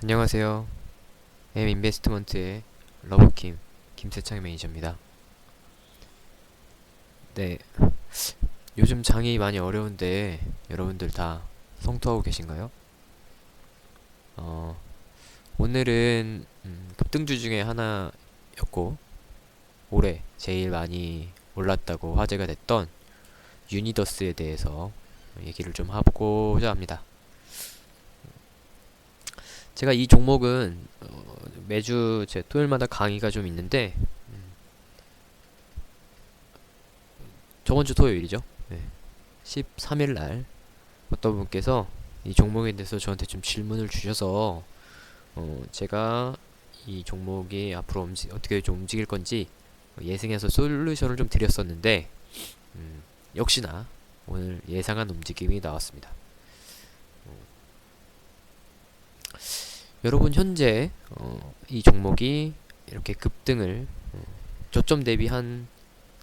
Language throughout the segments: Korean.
안녕하세요. M인베스트먼트의 러브킴 김세창 매니저입니다. 네, 요즘 장이 많이 어려운데 여러분들 다 성투하고 계신가요? 어, 오늘은 급등주 중에 하나였고 올해 제일 많이 올랐다고 화제가 됐던 유니더스에 대해서 얘기를 좀 해보고자 합니다. 제가 이 종목은 매주 제 토요일마다 강의가 좀 있는데 저번 주 토요일이죠. 네. 13일 날 어떤 분께서 이 종목에 대해서 저한테 좀 질문을 주셔서 제가 이 종목이 앞으로 어떻게 좀 움직일 건지 예상해서 솔루션을 좀 드렸었는데 역시나 오늘 예상한 움직임이 나왔습니다. 여러분 현재 이 종목이 이렇게 급등을 저점 대비 한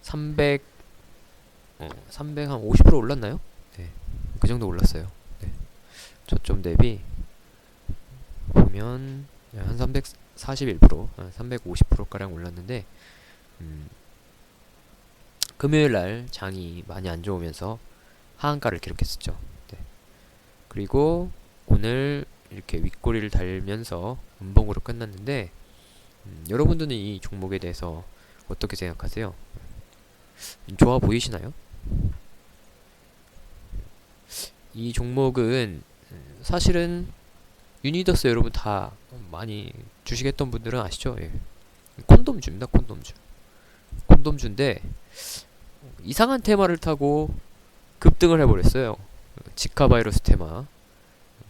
300, 300 한 50% 올랐나요? 네, 그 정도 올랐어요. 네. 저점 대비 보면 한 341%, 한 350%가량 올랐는데 금요일 날 장이 많이 안 좋으면서 하한가를 기록했었죠. 네. 그리고 오늘 이렇게 윗꼬리를 달면서 음봉으로 끝났는데 여러분들은 이 종목에 대해서 어떻게 생각하세요? 좋아 보이시나요? 이 종목은 사실은 유니더스 여러분 다 많이 주시겠던 분들은 아시죠? 예. 콘돔주입니다. 콘돔주. 콘돔주인데 이상한 테마를 타고 급등을 해버렸어요. 지카 바이러스 테마.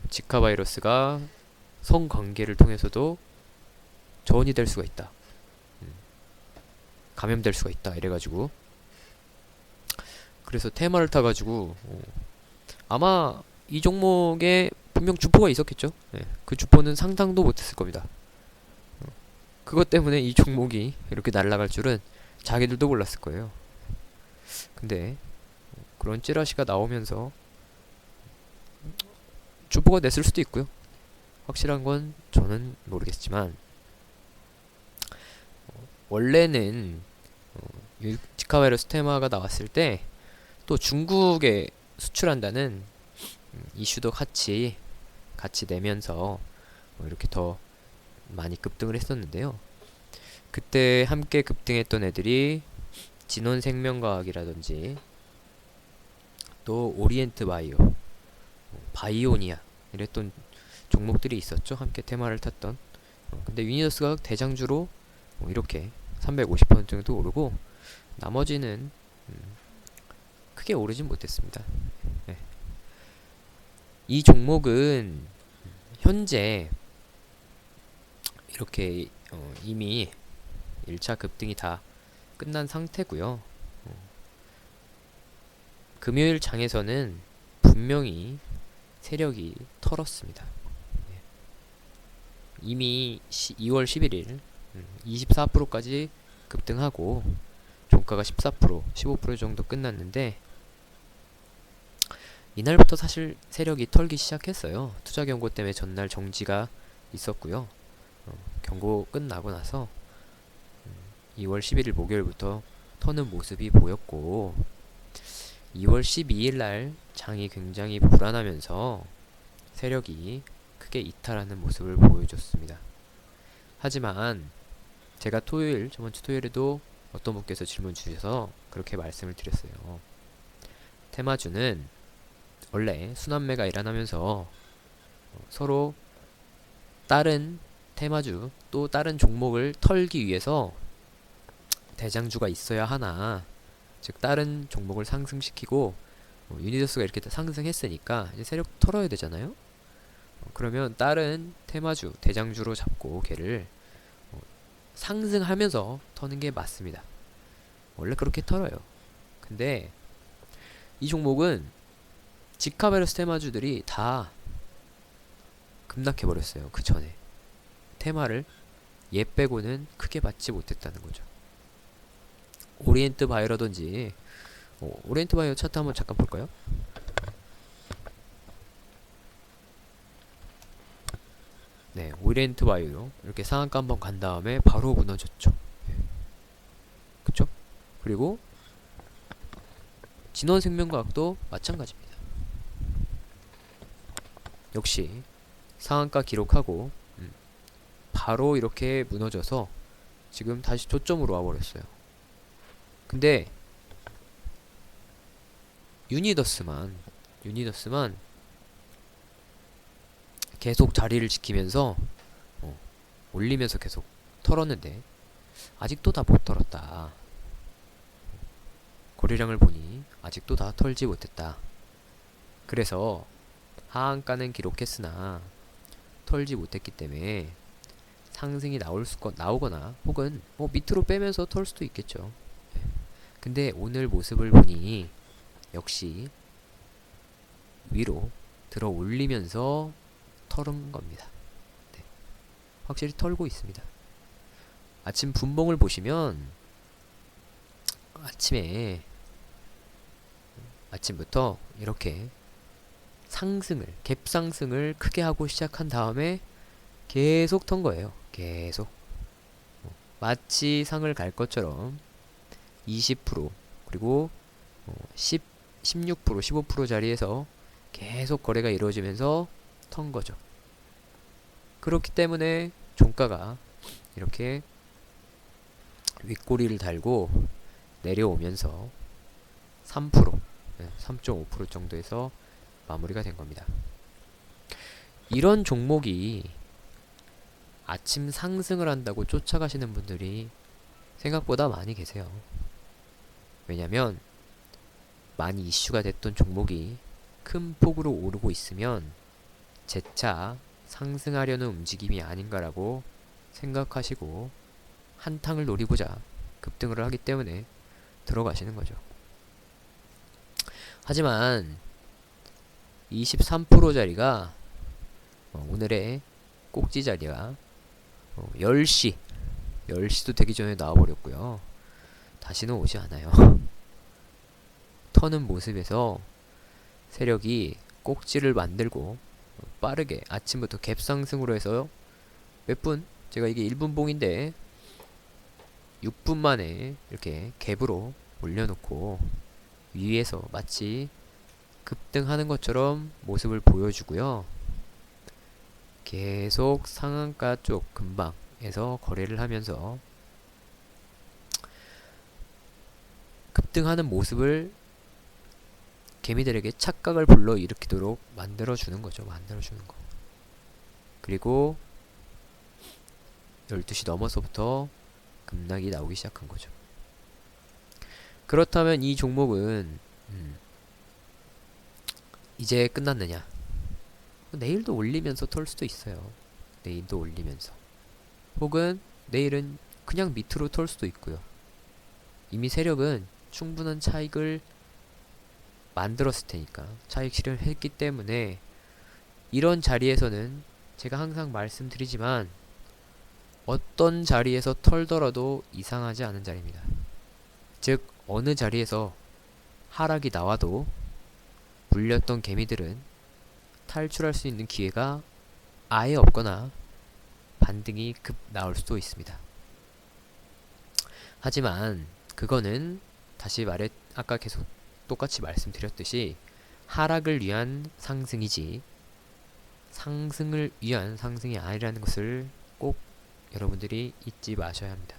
지카 바이러스가 성관계를 통해서도 전이 될 수가 있다. 감염될 수가 있다. 이래가지고 그래서 테마를 타가지고 아마 이 종목에 분명 주포가 있었겠죠. 예, 그 주포는 상상도 못했을 겁니다. 그것 때문에 이 종목이 이렇게 날아갈 줄은 자기들도 몰랐을 거예요. 근데 그런 찌라시가 나오면서 주포가 냈을 수도 있고요. 확실한 건 저는 모르겠지만 원래는 지카 바이러스 테마가 나왔을 때 또 중국에 수출한다는 이슈도 같이 내면서 이렇게 더 많이 급등을 했었는데요. 그때 함께 급등했던 애들이 진원생명과학이라든지 또 오리엔트 바이오, 바이오니아 이랬던 종목들이 있었죠. 함께 테마를 탔던. 근데 유니더스가 대장주로 이렇게 350% 정도 오르고 나머지는 크게 오르진 못했습니다. 네. 이 종목은 현재 이렇게 이미 1차 급등이 다 끝난 상태고요. 금요일 장에서는 분명히 세력이 털었습니다. 예. 이미 2월 11일 24%까지 급등하고 종가가 14%, 15% 정도 끝났는데 이날부터 사실 세력이 털기 시작했어요. 투자 경고 때문에 전날 정지가 있었고요. 경고 끝나고 나서 2월 11일 목요일부터 터는 모습이 보였고 2월 12일 날 장이 굉장히 불안하면서 세력이 크게 이탈하는 모습을 보여줬습니다. 하지만 제가 저번 주 토요일에도 어떤 분께서 질문 주셔서 그렇게 말씀을 드렸어요. 테마주는 원래 순환매가 일어나면서 서로 다른 테마주 또 다른 종목을 털기 위해서 대장주가 있어야 하나, 즉 다른 종목을 상승시키고 유니더스가 이렇게 상승했으니까 이제 세력 털어야 되잖아요. 그러면 다른 테마주 대장주로 잡고 걔를 상승하면서 터는 게 맞습니다. 원래 그렇게 털어요. 근데 이 종목은 지카바이러스 테마주들이 다 급락해버렸어요. 그 전에 테마를 얘 빼고는 크게 받지 못했다는 거죠. 오리엔트 바이오라든지 오리엔트 바이오 차트 한번 잠깐 볼까요? 네, 네, 오리엔트 바이오 이렇게 상한가 한번 간 다음에 바로 무너졌죠. 예, 그쵸? 그리고 진원생명과학도 마찬가지입니다. 역시 상한가 기록하고 바로 이렇게 무너져서 지금 다시 저점으로 와버렸어요. 근데 유니더스만 계속 자리를 지키면서 올리면서 계속 털었는데 아직도 다 못 털었다. 거래량을 보니 아직도 다 털지 못했다. 그래서 하한가는 기록했으나 털지 못했기 때문에 상승이 나오거나 혹은 뭐 밑으로 빼면서 털 수도 있겠죠. 근데 오늘 모습을 보니 역시 위로 들어 올리면서 털은 겁니다. 네, 확실히 털고 있습니다. 아침 분봉을 보시면 아침부터 이렇게 갭상승을 크게 하고 시작한 다음에 계속 턴 거예요. 계속. 마치 상을 갈 것처럼 20% 그리고 10, 16%, 15% 자리에서 계속 거래가 이루어지면서 턴 거죠. 그렇기 때문에 종가가 이렇게 윗꼬리를 달고 내려오면서 3%, 3.5% 정도에서 마무리가 된 겁니다. 이런 종목이 아침 상승을 한다고 쫓아가시는 분들이 생각보다 많이 계세요. 왜냐면 많이 이슈가 됐던 종목이 큰 폭으로 오르고 있으면 재차 상승하려는 움직임이 아닌가라고 생각하시고 한탕을 노리고자 급등을 하기 때문에 들어가시는 거죠. 하지만 23%짜리가 오늘의 꼭지 자리가 10시도 되기 전에 나와버렸고요. 다시는 오지 않아요. 터는 모습에서 세력이 꼭지를 만들고 빠르게 아침부터 갭상승으로 해서 제가 이게 1분 봉인데 6분 만에 이렇게 갭으로 올려놓고 위에서 마치 급등하는 것처럼 모습을 보여주고요. 계속 상한가 쪽 근방에서 거래를 하면서 급등하는 모습을 개미들에게 착각을 불러일으키도록 만들어주는 거죠. 만들어주는 거. 그리고 12시 넘어서부터 급락이 나오기 시작한 거죠. 그렇다면 이 종목은 이제 끝났느냐? 내일도 올리면서 털 수도 있어요. 내일도 올리면서. 혹은 내일은 그냥 밑으로 털 수도 있고요. 이미 세력은 충분한 차익을 만들었을 테니까 차익 실현했기 때문에 이런 자리에서는 제가 항상 말씀드리지만 어떤 자리에서 털더라도 이상하지 않은 자리입니다. 즉 어느 자리에서 하락이 나와도 물렸던 개미들은 탈출할 수 있는 기회가 아예 없거나 반등이 급 나올 수도 있습니다. 하지만 그거는 아까 계속 똑같이 말씀드렸듯이 하락을 위한 상승이지 상승을 위한 상승이 아니라는 것을 꼭 여러분들이 잊지 마셔야 합니다.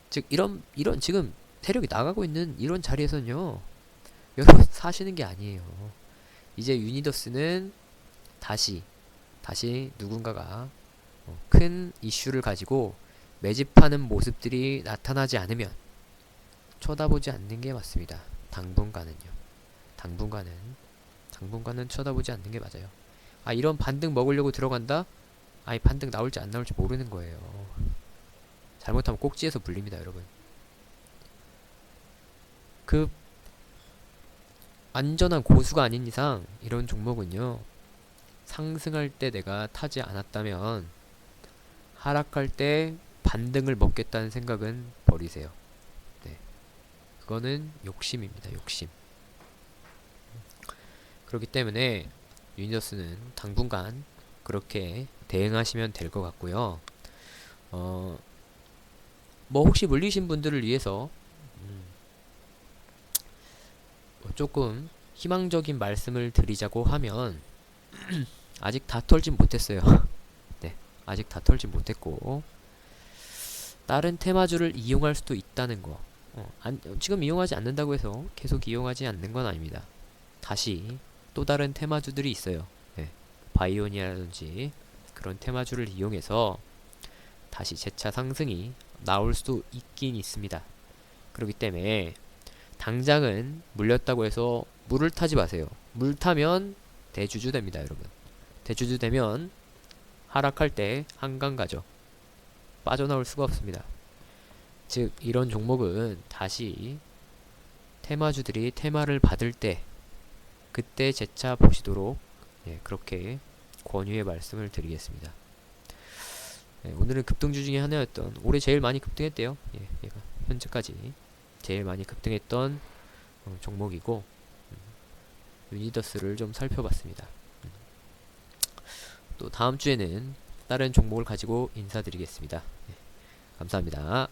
즉 이런 지금 세력이 나가고 있는 이런 자리에서는요 여러분 사시는 게 아니에요. 이제 유니더스는 다시 누군가가 큰 이슈를 가지고 매집하는 모습들이 나타나지 않으면 쳐다보지 않는 게 맞습니다. 당분간은 쳐다보지 않는 게 맞아요. 이런 반등 먹으려고 들어간다? 반등 나올지 안 나올지 모르는 거예요. 잘못하면 꼭지에서 물립니다, 여러분. 그 안전한 고수가 아닌 이상 이런 종목은요 상승할 때 내가 타지 않았다면 하락할 때 반등을 먹겠다는 생각은 버리세요. 네, 그거는 욕심입니다. 욕심. 그렇기 때문에 유니더스는 당분간 그렇게 대응하시면 될 것 같고요. 뭐 혹시 물리신 분들을 위해서 조금 희망적인 말씀을 드리자고 하면 아직 다 털진 못했어요. 네, 아직 다 털진 못했고 다른 테마주를 이용할 수도 있다는 거. 지금 이용하지 않는다고 해서 계속 이용하지 않는 건 아닙니다. 다시 또 다른 테마주들이 있어요. 네, 바이오니아라든지 그런 테마주를 이용해서 다시 재차 상승이 나올 수도 있긴 있습니다. 그렇기 때문에 당장은 물렸다고 해서 물을 타지 마세요. 물 타면 대주주 됩니다, 여러분. 대주주 되면 하락할 때 한강 가죠. 빠져나올 수가 없습니다. 즉 이런 종목은 다시 테마주들이 테마를 받을 때 그때 재차 보시도록 그렇게 권유의 말씀을 드리겠습니다. 오늘은 급등주 중에 하나였던 올해 제일 많이 급등했대요. 얘가 현재까지 제일 많이 급등했던 종목이고 유니더스를 좀 살펴봤습니다. 또 다음 주에는 다른 종목을 가지고 인사드리겠습니다. 감사합니다.